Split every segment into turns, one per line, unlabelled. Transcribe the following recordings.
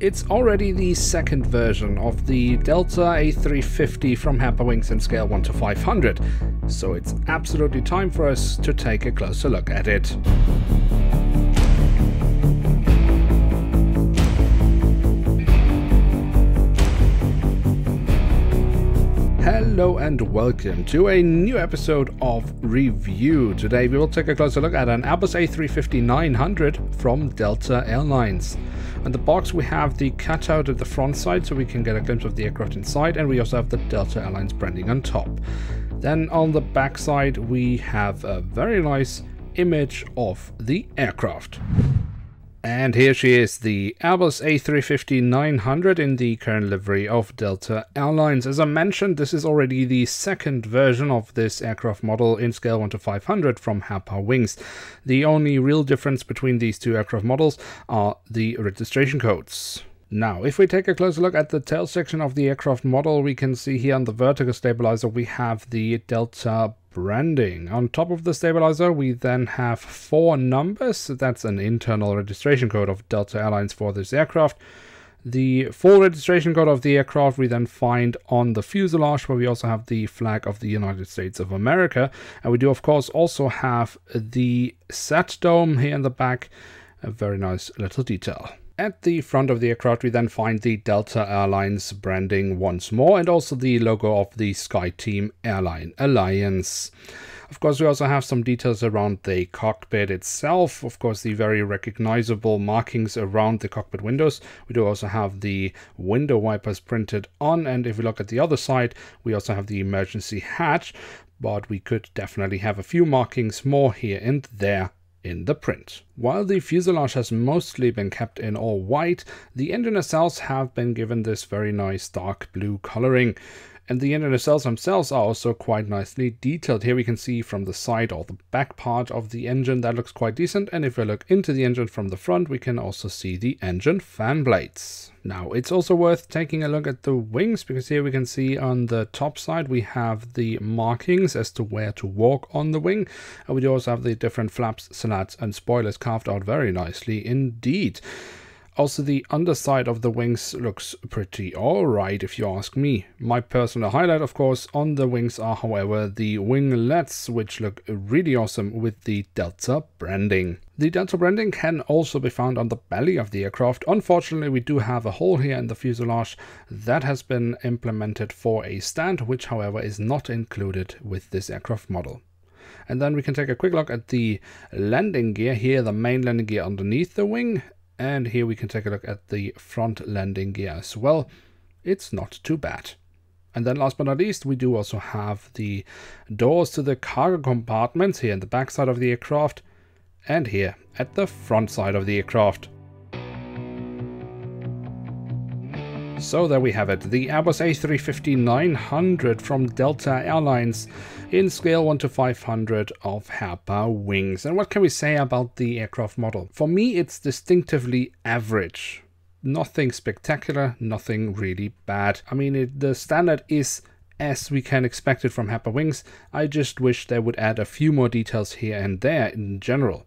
It's already the second version of the Delta A350 from Herpa Wings in scale 1 to 500, so it's absolutely time for us to take a closer look at it. Hello and welcome to a new episode of Review. Today we will take a closer look at an Airbus A350-900 from Delta Airlines. On the box we have the cutout at the front side so we can get a glimpse of the aircraft inside, and we also have the Delta Airlines branding on top. Then on the back side we have a very nice image of the aircraft. And here she is, the Airbus A350-900 in the current livery of Delta Airlines. As I mentioned, this is already the second version of this aircraft model in scale 1 to 500 from Herpa Wings. The only real difference between these two aircraft models are the registration codes. Now, if we take a closer look at the tail section of the aircraft model, we can see here on the vertical stabilizer we have the Delta branding. On top of the stabilizer we then have 4 numbers. That's an internal registration code of Delta Airlines for this aircraft. The full registration code of the aircraft we then find on the fuselage, where we also have the flag of the United States of America, and we do of course also have the SAT dome here in the back, a very nice little detail. At the front of the aircraft we then find the Delta Airlines branding once more, and also the logo of the SkyTeam Airline Alliance. Of course we also have some details around the cockpit itself, of course the very recognizable markings around the cockpit windows. We do also have the window wipers printed on, and if we look at the other side we also have the emergency hatch, but we could definitely have a few markings more here and there in the print. While the fuselage has mostly been kept in all white, the engine nacelles have been given this very nice dark blue coloring. And the engine nacelles themselves are also quite nicely detailed. Here we can see from the side or the back part of the engine that looks quite decent, and if we look into the engine from the front we can also see the engine fan blades. Now it's also worth taking a look at the wings, because here we can see on the top side we have the markings as to where to walk on the wing, and we do also have the different flaps, slats and spoilers carved out very nicely indeed. Also, the underside of the wings looks pretty alright if you ask me. My personal highlight, of course, on the wings are, however, the winglets, which look really awesome with the Delta branding. The Delta branding can also be found on the belly of the aircraft. Unfortunately, we do have a hole here in the fuselage that has been implemented for a stand, which, however, is not included with this aircraft model. And then we can take a quick look at the landing gear here, the main landing gear underneath the wing. And here we can take a look at the front landing gear as well. It's not too bad. And then last but not least, we do also have the doors to the cargo compartments here in the back side of the aircraft and here at the front side of the aircraft. So there we have it, the Airbus A350-900 from Delta Airlines in scale 1 to 500 of Herpa Wings. And what can we say about the aircraft model? For me it's distinctively average. Nothing spectacular, nothing really bad. I mean, the standard is as we can expect it from Herpa Wings. I just wish they would add a few more details here and there in general.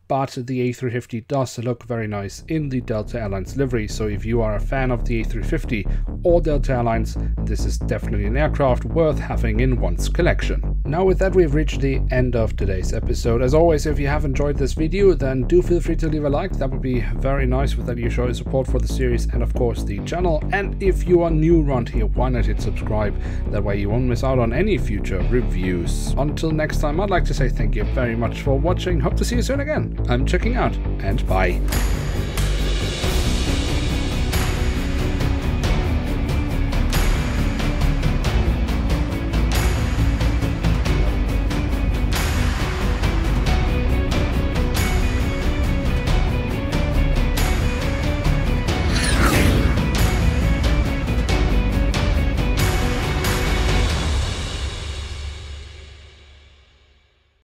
But the A350 does look very nice in the Delta Airlines livery, so if you are a fan of the A350 or Delta Airlines, this is definitely an aircraft worth having in one's collection. Now with that we've reached the end of today's episode. As always, if you have enjoyed this video, then do feel free to leave a like. That would be very nice, with that you show your support for the series and of course the channel. And if you are new around here, why not hit subscribe? That way you won't miss out on any future reviews. Until next time, I'd like to say thank you very much for watching. Hope to see you soon again. I'm checking out, and bye.